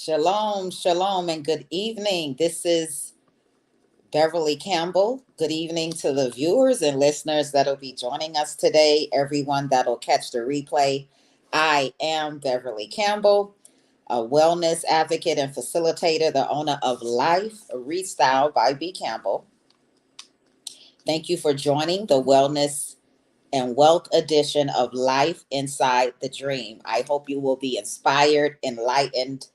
Shalom, shalom, and good evening. This is Beverly Campbell. Good evening to the viewers and listeners that'll be joining us today, everyone that'll catch the replay. I am Beverly Campbell, a wellness advocate and facilitator, the owner of Life Restyle by B. Campbell. Thank you for joining the Wellness and Wealth edition of Life Inside the Dream. I hope you will be inspired, enlightened,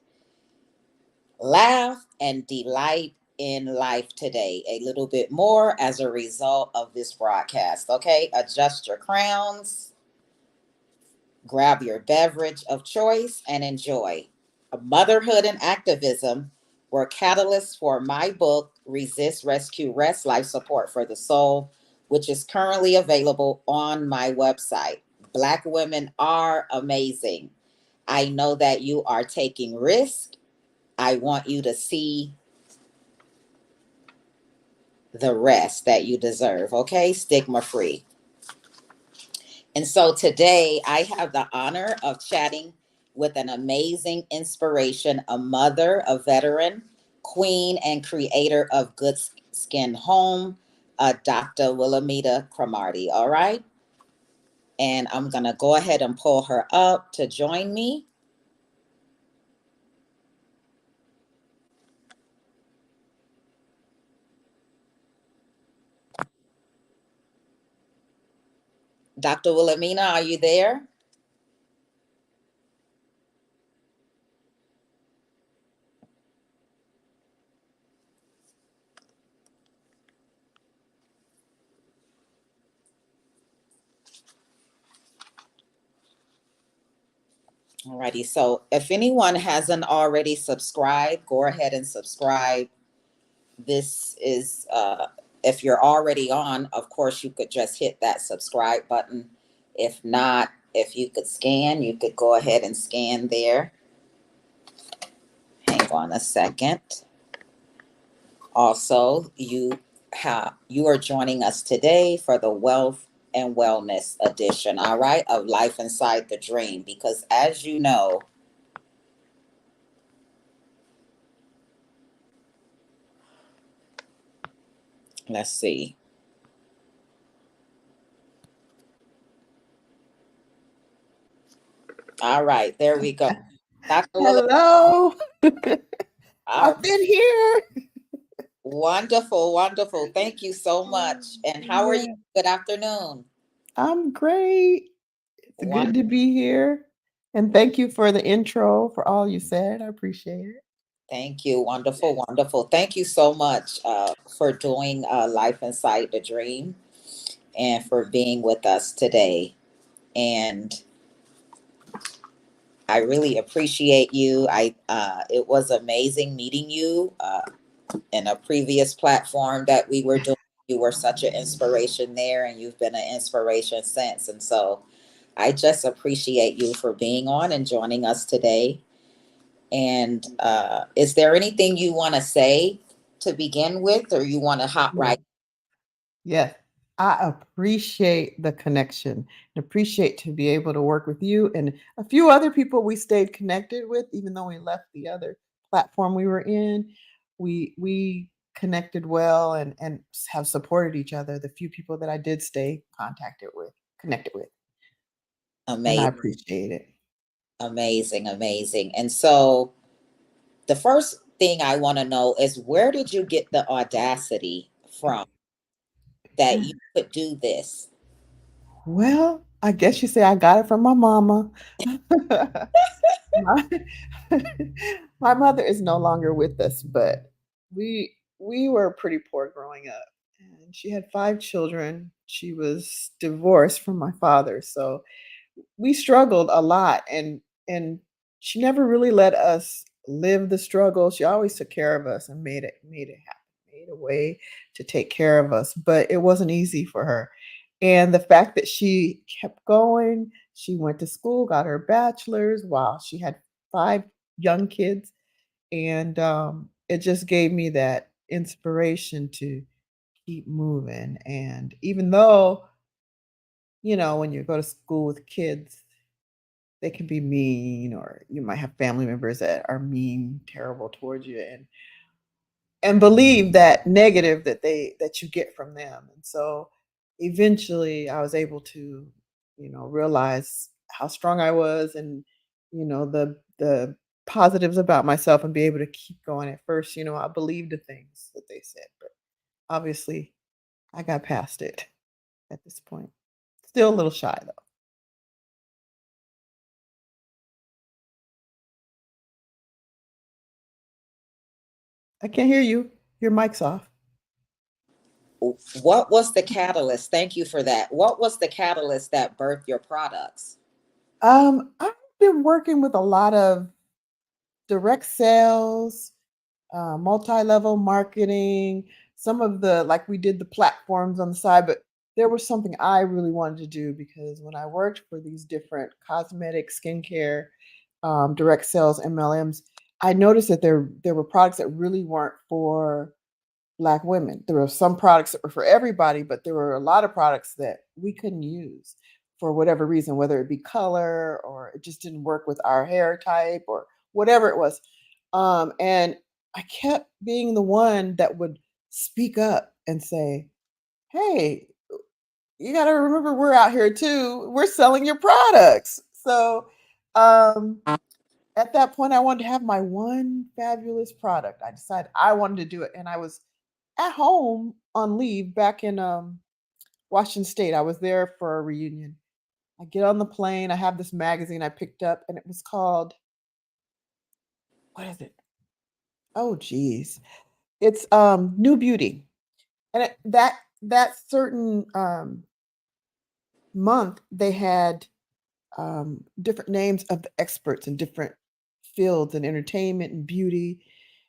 laugh, and delight in life today a little bit more as a result of this broadcast. Okay, adjust your crowns, grab your beverage of choice, and enjoy. Motherhood and Activism were catalysts for my book, Resist, Rescue, Rest Life Support for the Soul, which is currently available on my website. Black women are amazing. I know that you are taking risks. I want you to see the rest that you deserve, okay? Stigma free. And so today I have the honor of chatting with an amazing inspiration, a mother, a veteran, queen, and creator of Good Skin Home, Dr. Wilhelmina Cromartie, all right? And I'm going to go ahead and pull her up to join me. Dr. Wilhelmina, are you there? Alrighty, so if anyone hasn't already subscribed, go ahead and subscribe. This is, if you're already on, of course, you could just hit that subscribe button. If not, if you could scan, you could go ahead and scan there. Hang on a second. Also, you are joining us today for the Wealth and Wellness edition, all right, of Life Inside the Dream. Because as you know, let's see. All right, there we go. Dr. Willis. Hello. All I've been here. wonderful, wonderful. Thank you so much. And how are you? Yeah, Good afternoon. I'm great. It's Won- good to be here. And thank you for the intro, for all you said. I appreciate it. Thank you. Wonderful, wonderful. Thank you so much for doing Life Inside the Dream and for being with us today. And I really appreciate you. It was amazing meeting you in a previous platform that we were doing. You were such an inspiration there, and you've been an inspiration since. And so I just appreciate you for being on and joining us today. And is there anything you want to say to begin with, or you want to hop Yeah. right? Yes. I appreciate the connection and appreciate to be able to work with you and a few other people we stayed connected with, even though we left the other platform we were in. We connected well and have supported each other. The few people that I did stay contacted with, connected with, and I Amazing, appreciate it. amazing, amazing. And so the first thing I want to know is, where did you get the audacity from that you could do this? Well, I guess you say I got it from my mama. my, my mother is no longer with us, but we were pretty poor growing up. And she had 5 children. She was divorced from my father, so we struggled a lot and she never really let us live the struggle. She always took care of us and made it happen, made a way to take care of us, but it wasn't easy for her. And the fact that she kept going, she went to school, got her bachelor's while she had 5 young kids, and it just gave me that inspiration to keep moving. And even though, when you go to school with kids, they can be mean, or you might have family members that are mean, terrible towards you, and believe that negative that you get from them. And so eventually I was able to, realize how strong I was, and the positives about myself, and be able to keep going. At first, I believed the things that they said, but obviously I got past it at this point. Still a little shy though. I can't hear you. Your mic's off. What was the catalyst? Thank you for that. What was the catalyst that birthed your products? I've been working with a lot of direct sales, multi-level marketing, some of the, like, we did the platforms on the side, but there was something I really wanted to do, because when I worked for these different cosmetic, skincare, direct sales MLMs, I noticed that there were products that really weren't for Black women. There were some products that were for everybody, but there were a lot of products that we couldn't use for whatever reason, whether it be color, or it just didn't work with our hair type, or whatever it was. And I kept being the one that would speak up and say, "Hey, you got to remember, we're out here too. We're selling your products." So um, at that point, I wanted to have my one fabulous product. I decided I wanted to do it, and I was at home on leave back in Washington State. I was there for a reunion. I get on the plane. I have this magazine I picked up, and it was called, what is it? Oh, geez, it's New Beauty, and that certain month they had different names of the experts in different fields in entertainment and beauty.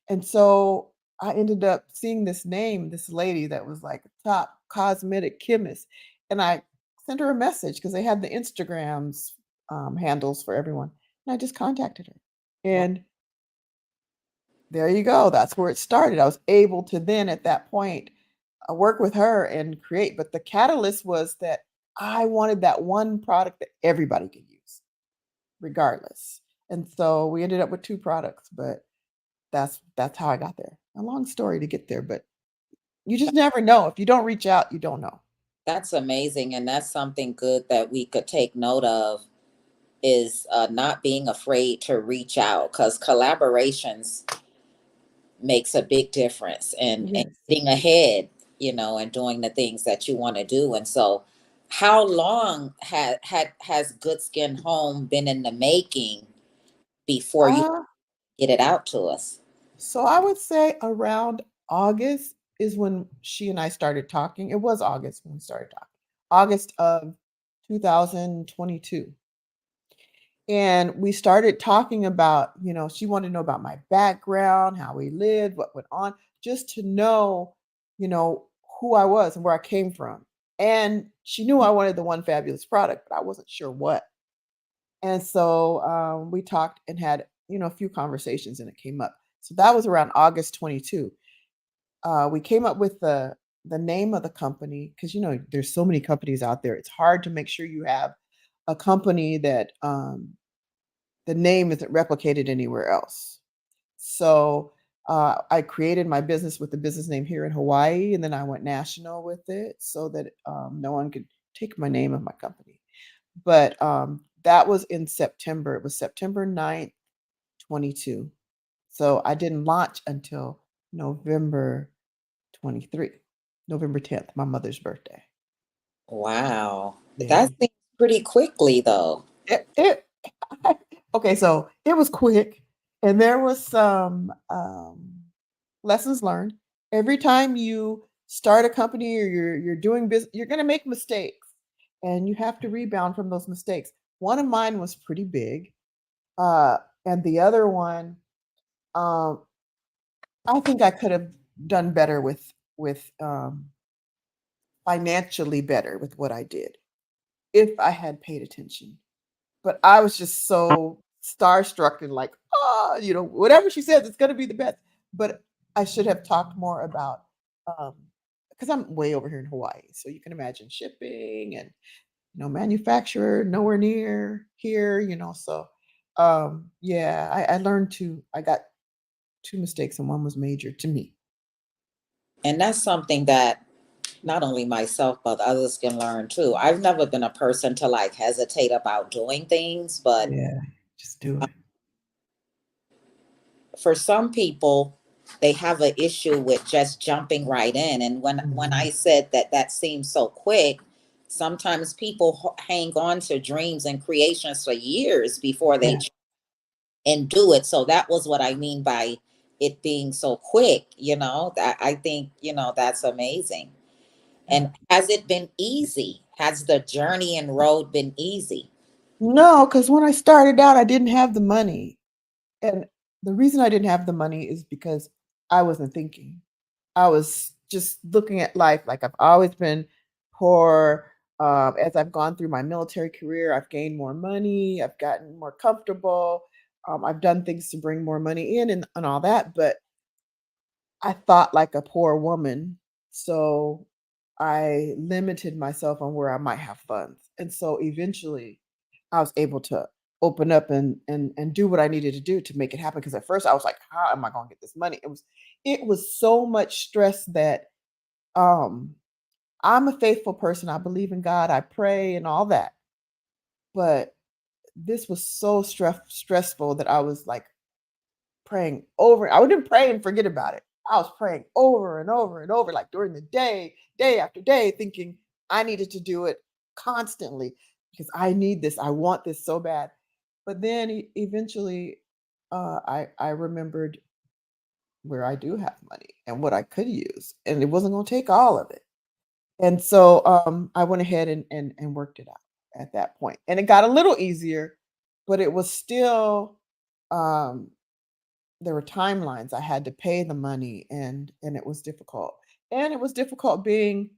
And so I ended up seeing this name, this lady that was like a top cosmetic chemist. And I sent her a message because they had the Instagrams handles for everyone. And I just contacted her. And there you go. That's where it started. I was able to then, at that point, work with her and create. But the catalyst was that I wanted that one product that everybody could use regardless. And so we ended up with 2 products, but that's how I got there. A long story to get there, but you just never know. If you don't reach out, you don't know. That's amazing. And that's something good that we could take note of, is not being afraid to reach out, because collaborations makes a big difference, and Yes. getting ahead, and doing the things that you want to do. And so, how long has Good Skin Home been in the making before you Uh, get it out to us? so I would say around August is when she and I started talking. It was August when we started talking. August of 2022. And we started talking about, she wanted to know about my background, how we lived, what went on, just to know, you know, who I was and where I came from. And she knew I wanted the one fabulous product, but I wasn't sure what. And so we talked and had, a few conversations, and it came up. So that was around August 22. We came up with the name of the company, because there's so many companies out there. It's hard to make sure you have a company that the name isn't replicated anywhere else. So I created my business with the business name here in Hawaii, and then I went national with it so that no one could take my name of my company. But that was in September. It was September 9th, 22. So I didn't launch until November 23, November 10th, my mother's birthday. Wow, Yeah. that seems pretty quickly, though. It okay, so it was quick, and there was some, lessons learned. Every time you start a company, or you're doing business, you're gonna make mistakes, and you have to rebound from those mistakes. One of mine was pretty big, uh, and the other one, um, I think I could have done better with financially better with what I did, if I had paid attention. But I was just so starstruck and like, "Ah," whatever she says, it's gonna be the best. But I should have talked more about, um because 'cause I'm way over here in Hawaii, so you can imagine shipping and, manufacturer nowhere near here, so yeah, I learned to I got two mistakes and one was major to me. And that's something that not only myself, but others can learn too. I've never been a person to like hesitate about doing things, but Yeah, just do it. for some people, they have an issue with just jumping right in. And when Mhm. I said that that seems so quick, sometimes people hang on to dreams and creations for years before they Yeah. and do it. So that was what I mean by it being so quick. That I think that's amazing. Yeah. And has it been easy? Has the journey and road been easy? No, because when I started out, I didn't have the money. And the reason I didn't have the money is because I wasn't thinking. I was just looking at life like I've always been poor. As I've gone through my military career, I've gained more money, I've gotten more comfortable, I've done things to bring more money in and all that. But I thought like a poor woman, so I limited myself on where I might have funds. And so eventually I was able to open up and do what I needed to do to make it happen. Because at first I was like, how am I gonna get this money? It was so much stress that um I'm a faithful person. I believe in God, I pray and all that. But this was so stressful that I was like praying over. I wouldn't pray and forget about it. I was praying over and over and over, like during the day, day after day, thinking I needed to do it constantly because I need this. I want this so bad. But then eventually, I remembered where I do have money and what I could use, and it wasn't going to take all of it. And so I went ahead and worked it out at that point, and it got a little easier, but it was still um, there were timelines. I had to pay the money and it was difficult. And it was difficult being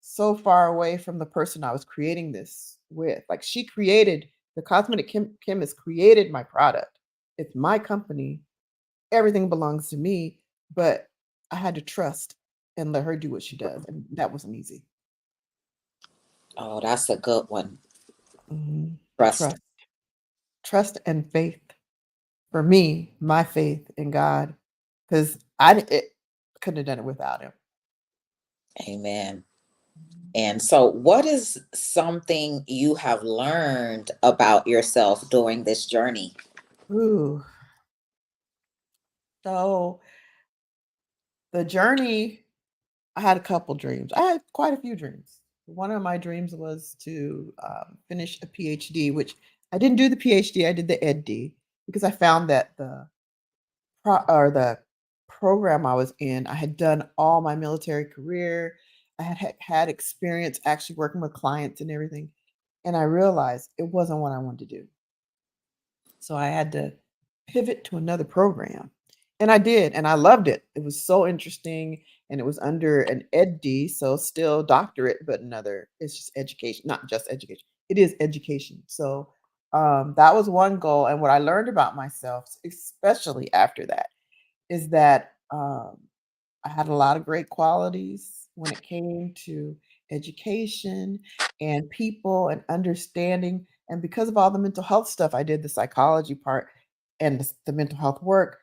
so far away from the person I was creating this with. Like she created the cosmetic chemist created my product. It's my company. Everything belongs to me, but I had to trust and let her do what she does. And that wasn't easy. Oh, that's a good one. Mhm. Trust. Trust. Trust and faith. For me, my faith in God, because couldn't have done it without him. Amen. And so, what is something you have learned about yourself during this journey? Ooh. So the journey, I had a couple dreams. I had quite a few dreams. One of my dreams was to finish a PhD, which I didn't do the PhD. I did the EdD because I found that the program I was in, I had done all my military career. I had experience actually working with clients and everything, and I realized it wasn't what I wanted to do. So I had to pivot to another program. And I did, and I loved it. It was so interesting, and it was under an EdD, so still doctorate, but another, it's just education, not just education. It is education. So that was one goal. And what I learned about myself, especially after that, is that I had a lot of great qualities when it came to education and people and understanding. And because of all the mental health stuff, I did the psychology part and the mental health work.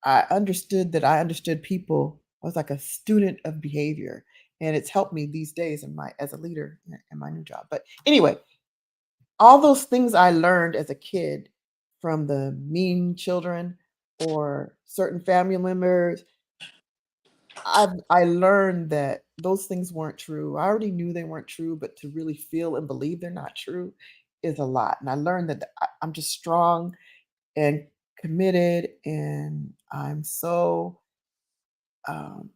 I understood that I understood people. I was like a student of behavior, and it's helped me these days in my as a leader in my new job. But anyway, all those things I learned as a kid from the mean children or certain family members, I learned that those things weren't true. I already knew they weren't true, but to really feel and believe they're not true is a lot. And I learned that I'm just strong and committed, and I'm so um,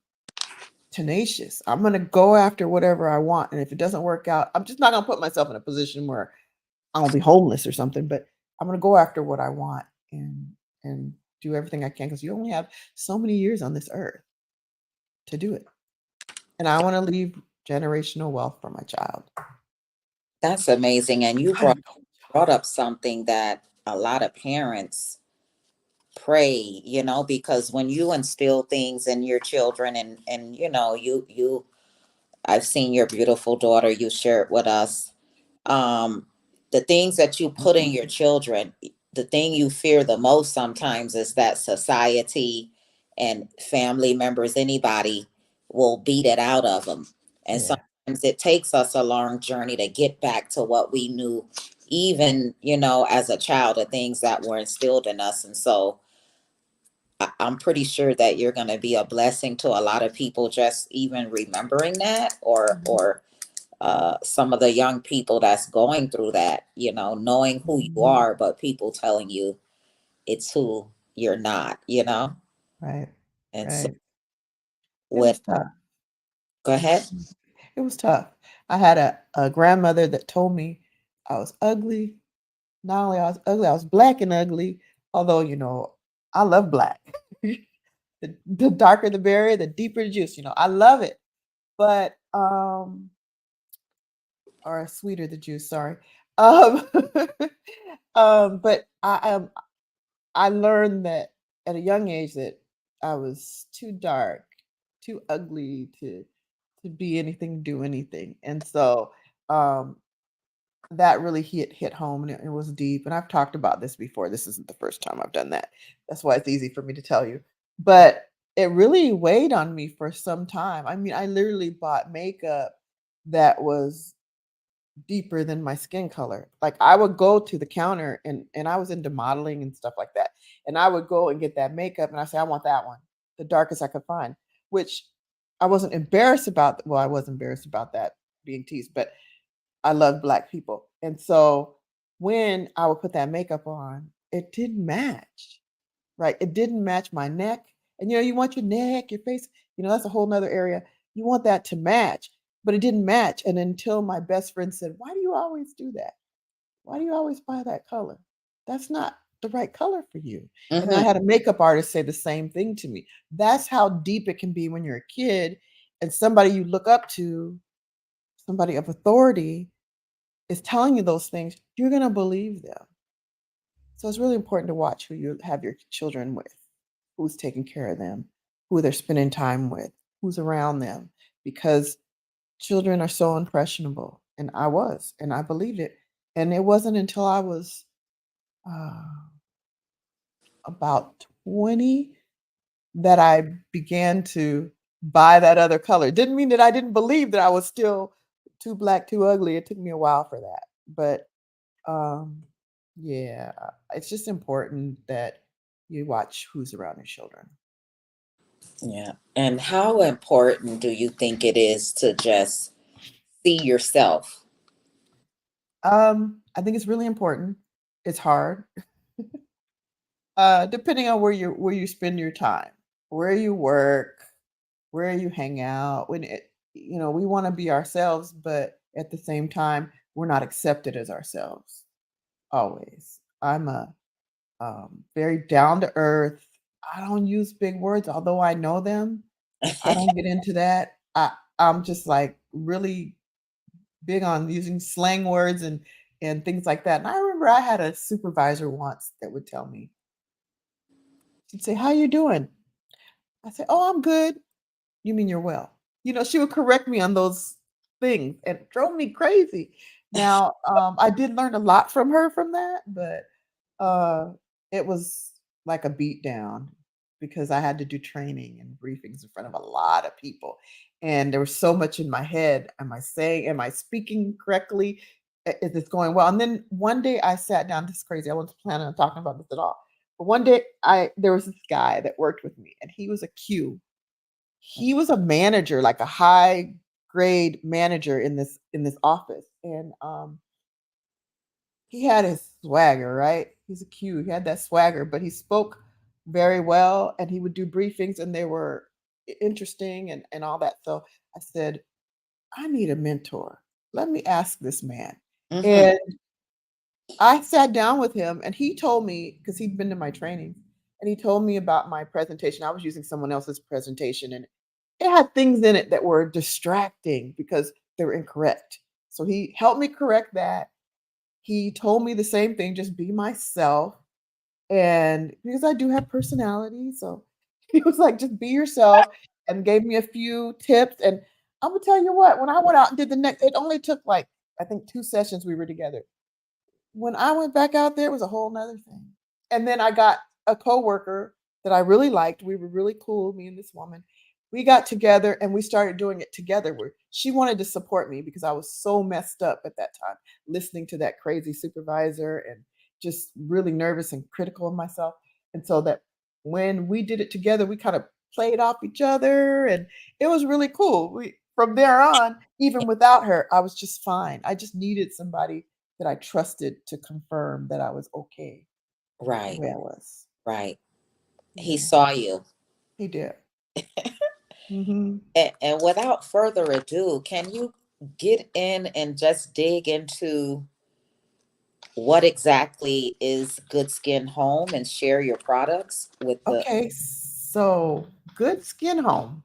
tenacious. I'm gonna go after whatever I want, and if it doesn't work out, I'm just not gonna put myself in a position where I'm gonna be homeless or something. But I'm gonna go after what I want and do everything I can because you only have so many years on this earth to do it. And I wanna leave generational wealth for my child. That's amazing. And you I brought know. brought up something that a lot of parents pray, because when you instill things in your children and you I've seen your beautiful daughter you shared with us. um the things that you put in your children, the thing you fear the most sometimes is that society and family members, anybody, will beat it out of them. And Yeah. sometimes it takes us a long journey to get back to what we knew, even, as a child, the things that were instilled in us. And so I'm pretty sure that you're going to be a blessing to a lot of people, just even remembering that, Mhm. or some of the young people that's going through that, knowing who you Mhm. are, but people telling you it's who you're not. Right. And so, Right. It what, was tough. go ahead. Mm. It was tough. I had a grandmother that told me I was ugly. Not only I was ugly, I was black and ugly. Although, I love black. The darker the berry, the deeper the juice. I love it. But or sweeter the juice, sorry. Um but I learned that at a young age that I was too dark, too ugly to be anything, do anything. And so um that really hit home, and it was deep. And I've talked about this before. This isn't the first time I've done that. That's why it's easy for me to tell you. But it really weighed on me for some time. I mean, I literally bought makeup that was deeper than my skin color. Like I would go to the counter, and I was into modeling and stuff like that. And I would go and get that makeup and I say, I want that one, the darkest I could find, which I wasn't embarrassed about. Well, I was embarrassed about that being teased, but I love black people. And so when I would put that makeup on, it didn't match, right? It didn't match my neck. And you want your neck, your face, that's a whole nother area. You want that to match, but it didn't match. And until my best friend said, why do you always do that? Why do you always buy that color? That's not the right color for you. And I Hmm. had a makeup artist say the same thing to me. That's how deep it can be when you're a kid and somebody you look up to, somebody of authority, is telling you those things, you're going to believe them. So it's really important to watch who you have your children with, who's taking care of them, who they're spending time with, who's around them, because children are so impressionable. And I was, and I believed it. And it wasn't until I was uh, about 20 that I began to buy that other color. Didn't mean that I didn't believe that I was still too black, too ugly. It took me a while for that. But Um, yeah, it's just important that you watch who's around your children. Yeah. And how important do you think it is to just see yourself? I think it's really important. It's hard, depending on where you spend your time, where you work, where you hang out. We want to be ourselves, but at the same time, we're not accepted as ourselves always. I'm a very down to earth. I don't use big words, although I know them. I don't get into that. I'm just like really big on using slang words and things like that. And I remember I had a supervisor once that would tell me, she'd say, "How you doing?" I say, "Oh, I'm good." "You mean you're well?" She would correct me on those things and it drove me crazy. Now, I did learn a lot from her from that, but uh, it was like a beat down because I had to do training and briefings in front of a lot of people. And there was so much in my head. Am I speaking correctly? Is this going well? And then one day I sat down, this is crazy. I wasn't planning on talking about this at all. But one day there was this guy that worked with me and he was a Q. He was a manager, like a high grade manager in this office. And he had his swagger, right? He's a Q. He had that swagger, but he spoke very well and he would do briefings and they were interesting and all that. So I said, I need a mentor. Let me ask this man. Hmm. And I sat down with him and he told me, because he'd been to my training, and he told me about my presentation. I was using someone else's presentation and it had things in it that were distracting because they were incorrect. So he helped me correct that. He told me the same thing, just be myself. And because I do have personality, so he was like, just be yourself and gave me a few tips. And I'm gonna tell you what, when I went out and did the next, it only took like I think 2 sessions we were together. When I went back out there, it was a whole nother thing. And then I got a coworker that I really liked. We were really cool, me and this woman. We got together and we started doing it together. Where she wanted to support me because I was so messed up at that time, listening to that crazy supervisor and just really nervous and critical of myself. And so that when we did it together, we kind of played off each other and it was really cool. We from there on, even without her, I was just fine. I just needed somebody that I trusted to confirm that I was okay the Right. way I was. Right. He Yeah, saw you. he did. Hmm. And without further ado, can you get in and just dig into what exactly is Good Skin Home and share your products with the. Okay, so Good Skin Home.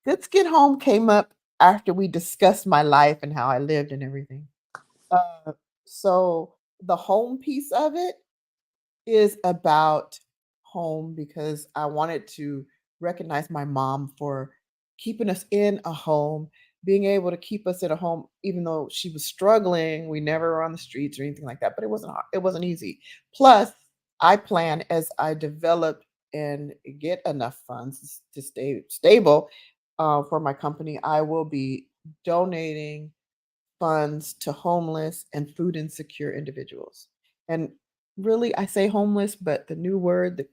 Good Skin Home came up after we discussed my life and how I lived and everything. Uh, so the home piece of it is about home because I wanted to recognize my mom for keeping us in a home, being able to keep us in a home, even though she was struggling. We never were on the streets or anything like that, but it wasn't easy. Plus, I plan as I develop and get enough funds to stay stable for my company, I will be donating funds to homeless and food insecure individuals. And really, I say homeless, but the new word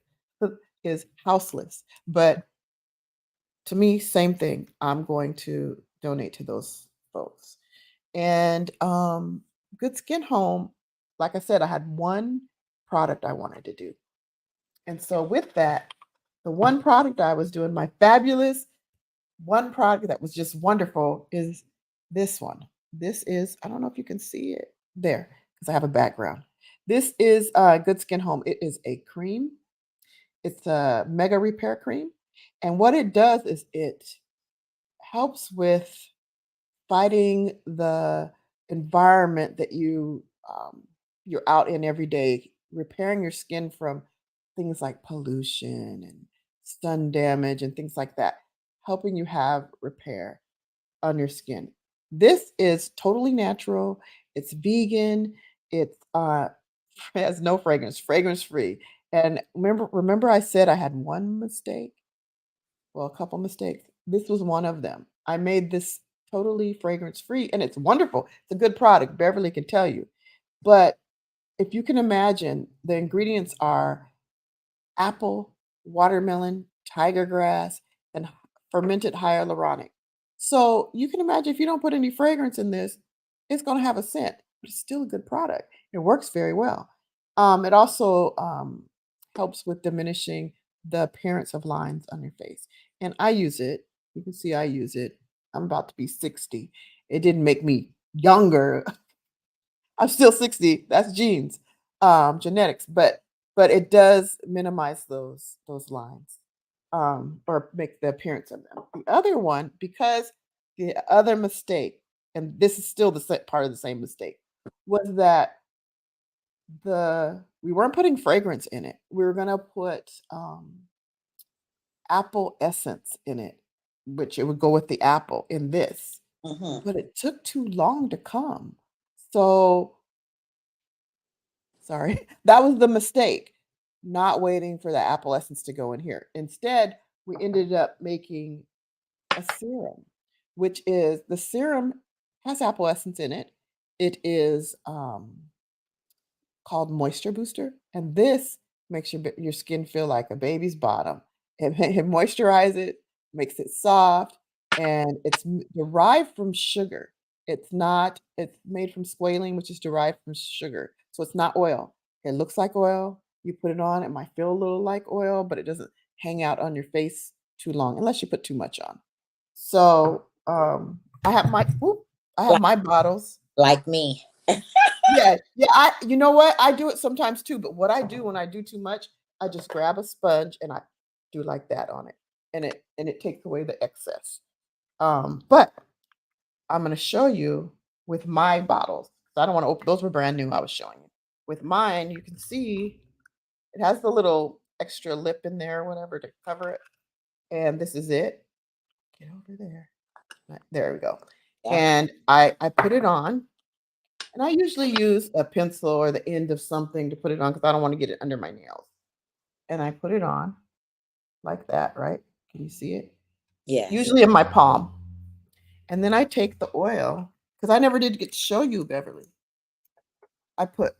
is houseless. But to me, same thing. I'm going to donate to those folks. And Good Skin Home, like I said, I had one product I wanted to do. And so with that, the one product I was doing, my fabulous one product that was just wonderful is this one. This is, I don't know if you can see it there because I have a background. This is Good Skin Home. It is a cream. It's a mega repair cream. And what it does is it helps with fighting the environment that you're out in every day, repairing your skin from things like pollution and sun damage and things like that, helping you have repair on your skin. This is totally natural. It's vegan. It's has no fragrance, fragrance free. And remember I said I had one mistake? Well, a couple mistakes. This was one of them. I made this totally fragrance free and it's wonderful. It's a good product. Beverly can tell you. But if you can imagine, the ingredients are apple, watermelon, tiger grass, and fermented hyaluronic. So you can imagine if you don't put any fragrance in this, it's going to have a scent, but it's still a good product. It works very well. It also helps with diminishing the appearance of lines on your face. And I use it. You can see I use it. I'm about to be 60. It didn't make me younger. I'm still 60. That's genes, genetics, but it does minimize those lines, or make the appearance of them. The other one, because the other mistake, and this is still the part of the same mistake, was that the we weren't putting fragrance in it. We were gonna put apple essence in it, which it would go with the apple in this, Mhm. but it took too long to come. So sorry. That was the mistake, not waiting for the apple essence to go in here. Instead, we ended up making a serum, which is the serum has apple essence in it. It is called Moisture Booster, and this makes your skin feel like a baby's bottom. It moisturizes it, makes it soft, and it's derived from sugar. It's not. It's made from squalene, which is derived from sugar, so it's not oil. It looks like oil. You put it on, it might feel a little like oil, but it doesn't hang out on your face too long unless you put too much on. So I have my I have Like, my bottles. like me. Yeah, yeah, you know what? I do it sometimes too, but what I do when I do too much, I just grab a sponge and I do like that on it. And it takes away the excess. But I'm gonna show you with my bottles. So I don't want to open those were brand new, I was showing you. With mine, you can see it has the little extra lip in there, or whatever, to cover it. And this is it. Get over there. There we go. Yeah. And I put it on And I usually use a pencil or the end of something to put it on because I don't want to get it under my nails. And I put it on like that, right? Can you see it? Yes. Usually in my palm. And then I take the oil because I never did get to show you, Beverly. I put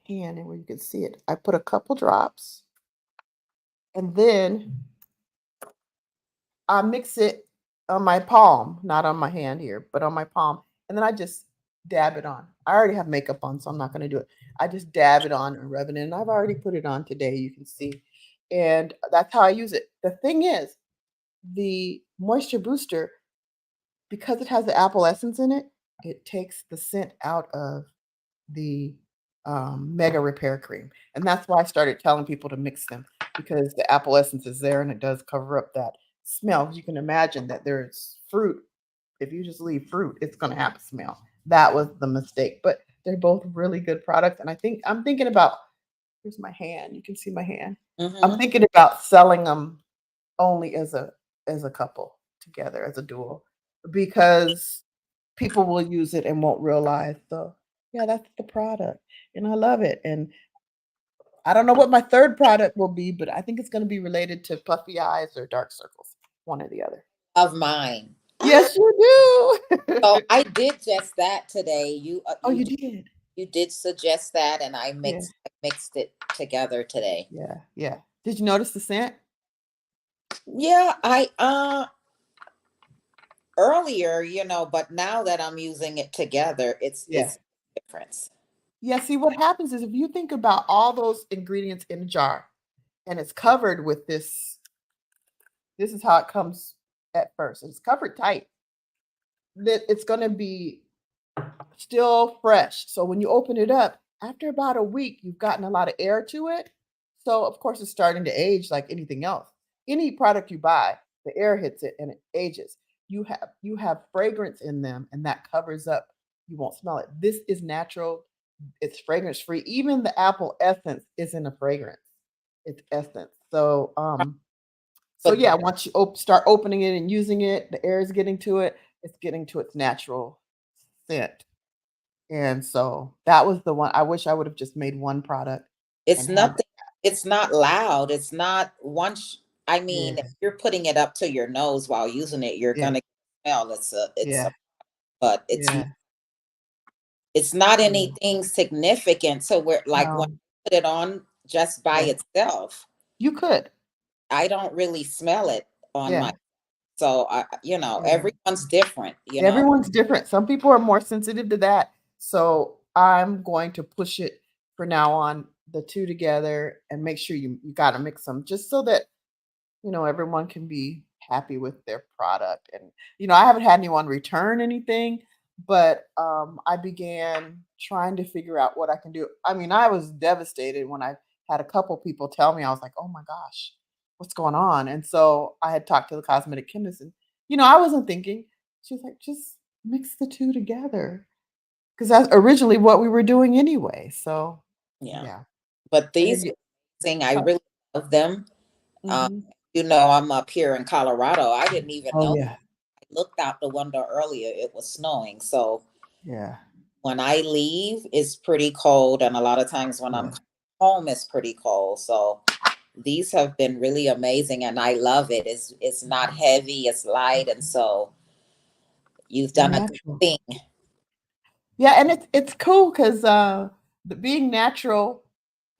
hand and where you can see it. I put a couple drops and then I mix it on my palm, not on my hand here, but on my palm. And then I just dab it on. I already have makeup on, so I'm not going to do it. I just dab it on and rub it in. And I've already put it on today, you can see. And that's how I use it. The thing is, the moisture booster, because it has the apple essence in it, it takes the scent out of the mega repair cream. And that's why I started telling people to mix them because the apple essence is there and it does cover up that smell. You can imagine that there's fruit. If you just leave fruit, it's going to have a smell. That was the mistake. But they're both really good products. And I'm thinking about, here's my hand. You can see my hand. I'm Mm-hmm. thinking about selling them only as a couple together, as a duo, because people will use it and won't realize. So yeah, that's the product, and I love it. And I don't know what my third product will be, but I think it's going to be related to puffy eyes or dark circles, one or the other. Of mine. Yes, you So do. I did just that today. You Oh, you did. you did suggest that, and Yeah, I mixed it together today. yeah, yeah. Did you notice the scent? Yeah, I earlier, but now that I'm using it together, Yeah. it's difference. Yeah, see what happens is if you think about all those ingredients in a jar and it's covered with this is how it comes at first. It's covered tight. That it's going to be still fresh. So when you open it up, after about a week, you've gotten a lot of air to it. So of course it's starting to age like anything else. Any product you buy, the air hits it and it ages. You have fragrance in them and that covers up. You won't smell it. This is natural. It's fragrance free. Even the apple essence isn't a fragrance. It's essence. So But yeah, once you start opening it and using it, the air is getting to it. It's getting to its natural scent. And so that was the one. I wish I would have just made one product it's and had nothing. It's not loud. It's not once. I mean, if yeah, you're putting it up to your nose while using it, you're yeah, gonna smell. It's a, yeah, but yeah, it's not yeah. anything significant. So we're like when No, I put it on just by yeah. itself, You could. I don't really smell it on my. Yeah, So yeah. everyone's different. Everyone's different. Some people are more sensitive to that. So I'm going to push it for now on the two together and make sure you got to mix them just so that everyone can be happy with their product. And, I haven't had anyone return anything, but I began trying to figure out what I can do. I mean, I was devastated when I had a couple people tell me, I was like, oh my gosh, what's going on? And so I had talked to the cosmetic chemist and, I wasn't thinking, she was like, just mix the two together. Because that's originally what we were doing anyway. So, Yeah. yeah. But I hear these you. thing I Oh, really love them. Um, mhm. I'm up here in Colorado. I didn't even Oh, know. yeah. I looked out the window earlier. It was snowing. So Yeah. when I leave, it's pretty cold, and a lot of times when I'm Yeah. home, it's pretty cold. So these have been really amazing, and I love it. It's not Mhm. heavy. It's light, and so you've They're done a good natural. thing. Yeah, and it's cool because being natural,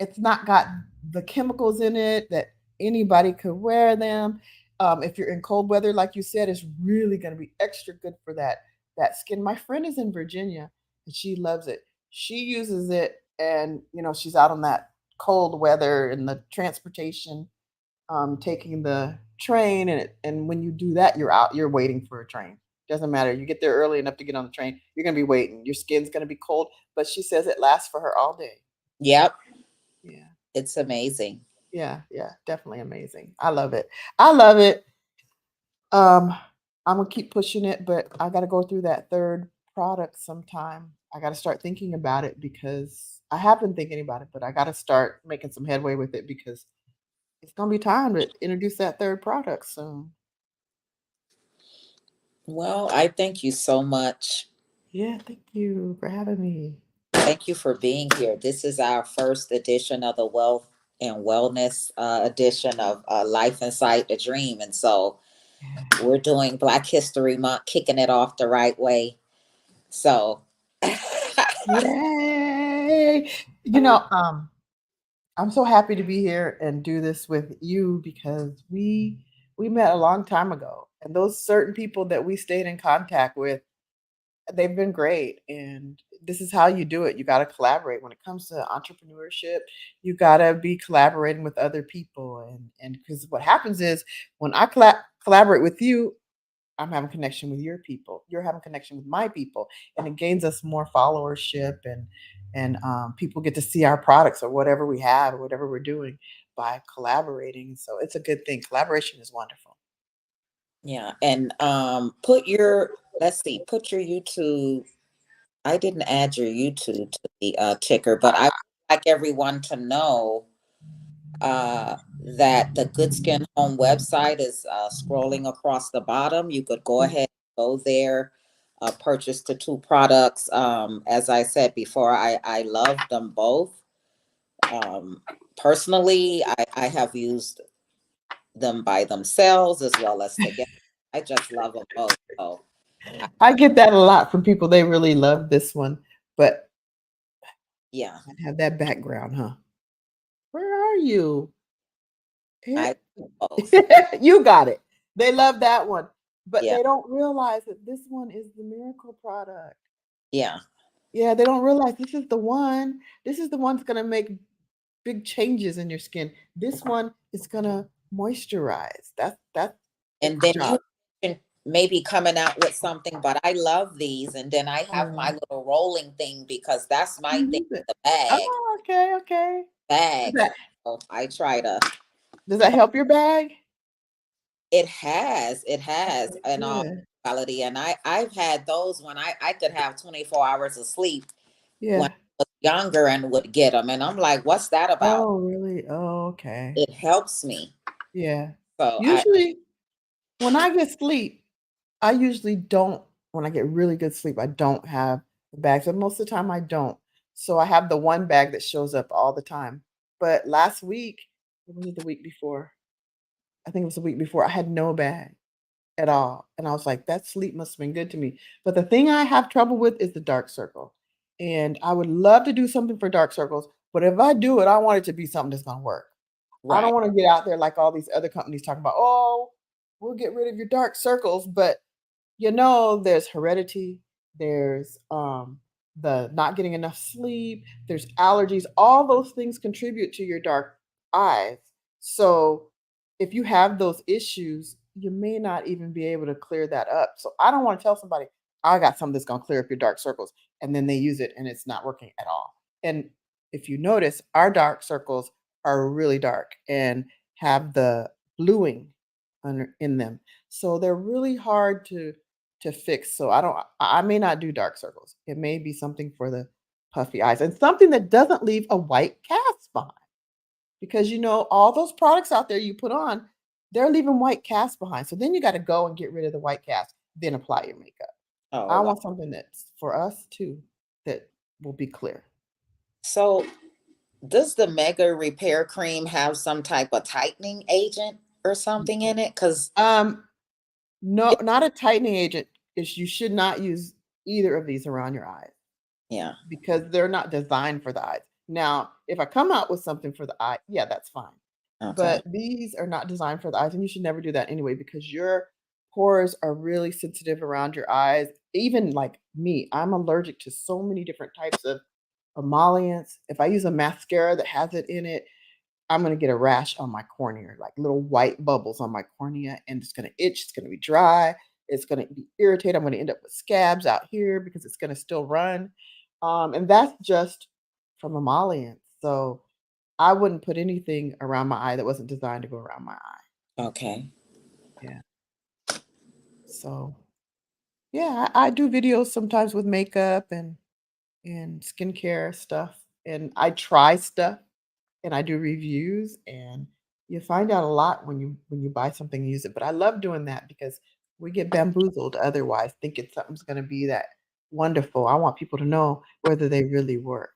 it's not got the chemicals in it that anybody could wear them. If you're in cold weather, like you said, it's really going to be extra good for that skin. My friend is in Virginia and she loves it. She uses it, and she's out on that cold weather and the transportation, taking the train, and when you do that, you're waiting for a train. Doesn't matter. You get there early enough to get on the train, you're gonna be waiting. Your skin's gonna be cold, but she says it lasts for her all day. Yep, Yeah, it's amazing. yeah, yeah, definitely amazing. I love it. I love it. Um, I'm gonna keep pushing it, but I gotta go through that third product sometime. I gotta start thinking about it because I have been thinking about it, but I gotta start making some headway with it because it's gonna be time to introduce that third product soon. Well, I thank you so much. Yeah, thank you for having me. Thank you for being here. This is our first edition of the Wealth and Wellness edition of Life Inside the Dream. And so Yeah. we're doing Black History Month, kicking it off the right way. So, Yay! You know, I'm so happy to be here and do this with you because we met a long time ago, and those certain people that we stayed in contact with, they've been great. And this is how you do it. You got to collaborate when it comes to entrepreneurship. You got to be collaborating with other people, and because what happens is when I collaborate with you, I'm having connection with your people. You're having connection with my people, and it gains us more followership, and people get to see our products or whatever we have or whatever we're doing by collaborating. So it's a good thing. Collaboration is wonderful. yeah. And put your, let's see, put your YouTube. I didn't add your YouTube to the ticker, but I would like everyone to know that the Good Skin Home website is scrolling across the bottom. You could go ahead, go there, purchase the two products. As I said before, I love them both. Um, Personally, I have used them by themselves as well as together. I just love them both. So, I, I get that a lot from people. They really love this one, but yeah, I have that background, huh? Where are you? Here. I both. You got it. They love that one, but Yeah, they don't realize that this one is the miracle product. yeah. Yeah, they don't realize this is the one. This is the one that's gonna make big changes in your skin. This one is gonna moisturize. That's its And then you job. can maybe coming out with something, but I love these. And then I have my Yeah. little rolling thing because that's my You thing, use it. the bag. Oh, okay, okay. Does Bags. that So I try to, does that help your bag? it has Okay, in all good. reality. And I've had those when I could have 24 hours of sleep when Yeah. I was younger and would get them. And I'm like, what's that about? Oh, really? Oh, okay. It helps me. Yeah. So I, Usually when I get sleep, I usually don't when I get really good sleep, I don't have the bags, but most of the time I don't. So I have the one bag that shows up all the time. But last week, or was it the week before? I think it was the week before, I had no bag at all. And I was like, that sleep must have been good to me. But the thing I have trouble with is the dark circle. And I would love to do something for dark circles, but if I do it, I want it to be something that's gonna work. I don't right. want to get out there like all these other companies talking about, oh, we'll get rid of your dark circles, but there's heredity, there's the not getting enough sleep, there's allergies. All those things contribute to your dark eyes. So if you have those issues, you may not even be able to clear that up. So I don't want to tell somebody, I got something that's going to clear up your dark circles, and then they use it and it's not working at all. And if you notice, our dark circles are really dark and have the bluing in them. So they're really hard to fix. So I may not do dark circles. It may be something for the puffy eyes and something that doesn't leave a white cast behind. Because all those products out there you put on, they're leaving white cast behind. So then you got to go and get rid of the white cast, then apply your makeup. Oh I wow. want something that's for us too that will be clear. So does the Mega Repair Cream have some type of tightening agent or something in it? Because Um, no, not a tightening agent. Is you should not use either of these around your eyes, yeah. because they're not designed for the eyes. Now, if I come out with something for the eye, yeah, that's fine. Okay. But these are not designed for the eyes, and you should never do that anyway because your pores are really sensitive around your eyes. Even like me, I'm allergic to so many different types of emollients. If I use a mascara that has it in it, I'm gonna get a rash on my cornea, like little white bubbles on my cornea, and it's gonna itch, it's gonna be dry, it's gonna be irritated. I'm gonna end up with scabs out here because it's gonna still run. And that's just from emollients. So I wouldn't put anything around my eye that wasn't designed to go around my eye. Okay. Yeah. So yeah, I do videos sometimes with makeup and skincare stuff, and I try stuff and I do reviews, and you find out a lot when you buy something and use it. But I love doing that because we get bamboozled otherwise, thinking something's going to be that wonderful. I want people to know whether they really work.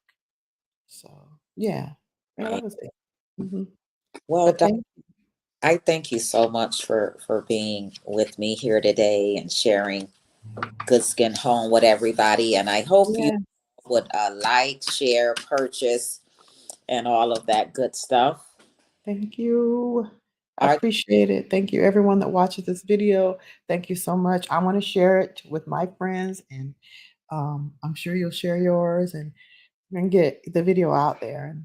So yeah, yeah, Eh, that was it. Mhm. Well, But thank I thank you so much for being with me here today and sharing Good Skin Home with everybody. And I hope you yeah, would like, share, purchase, and all of that good stuff. thank you. I Are appreciate it. Thank you, everyone that watches this video. Thank you so much. I want to share it with my friends, and I'm sure you'll share yours, and get the video out there.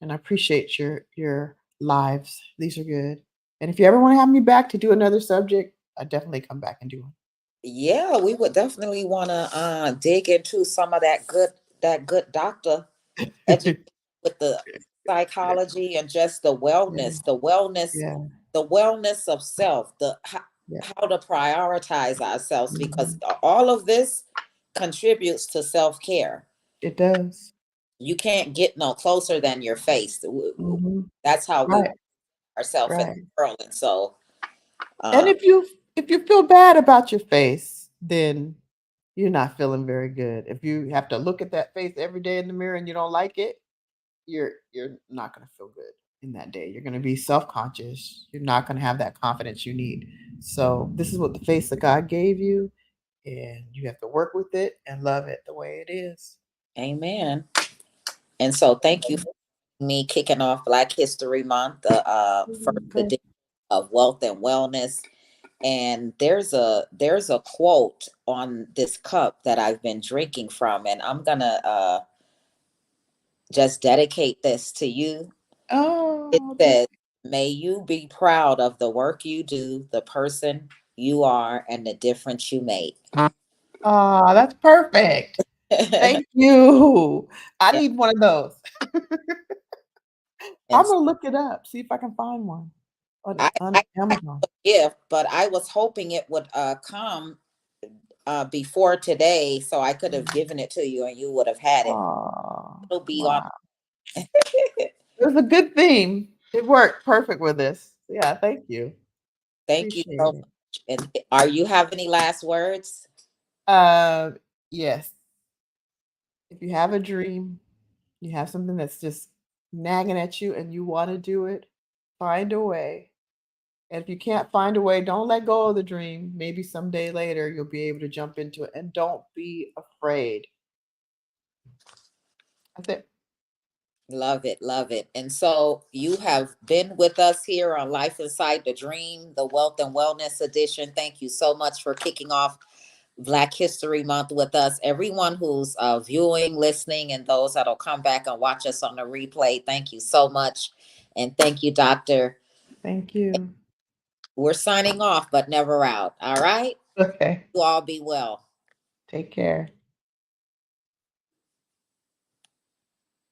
And I appreciate your lives. These are good. And if you ever want to have me back to do another subject, I definitely come back and do Yeah, we would definitely want to dig into some of that good doctor education it. with the psychology and just Yeah, yeah, the wellness of self, yeah. how to prioritize ourselves because Mhm. all of this contributes to self-care. It does. You can't get no closer than your face. Mhm. That's how we Right, ourselves in right. the world. And so And uh if you feel bad about your face, then you're not feeling very good. If you have to look at that face every day in the mirror and you don't like it, you're not gonna feel good in that day. You're gonna be self-conscious. You're not gonna have that confidence you need. So this is what the face that God gave you, and you have to work with it and love it the way it is. amen. And so thank you for me kicking off Black History Month, the first Okay. edition of Wealth and Wellness. And there's a quote on this cup that I've been drinking from, and I'm gonna just dedicate this to you. It Oh, thank says, "May you be proud of the work you do, the person you are, and the difference you make." ah, that's perfect. and Thank you. I need one of those. and Imma look it up, see if I can find one on I have Amazon. a gift, but I was hoping it would come before today, so I could have given it to you and you would have had it. Aw, It'll be on. wow. It was a good theme. It worked perfect with this. Yeah, thank you. Thank you so Appreciate it. much. And are you have any last words? Uh, yes. If you have a dream, you have something that's just nagging at you and you wanna do it, find a way. And if you can't find a way, don't let go of the dream. Maybe someday later you'll be able to jump into it, and don't be afraid. That's it. Love it, love it. And so you have been with us here on Life Inside the Dream, the Wealth and Wellness Edition. Thank you so much for kicking off Black History Month with us. Everyone who's viewing, listening, and those that'll come back and watch us on the replay, thank you so much. And thank you, Doctor. Thank you. We're signing off, but never out. All right? Okay. You all be well. Take care.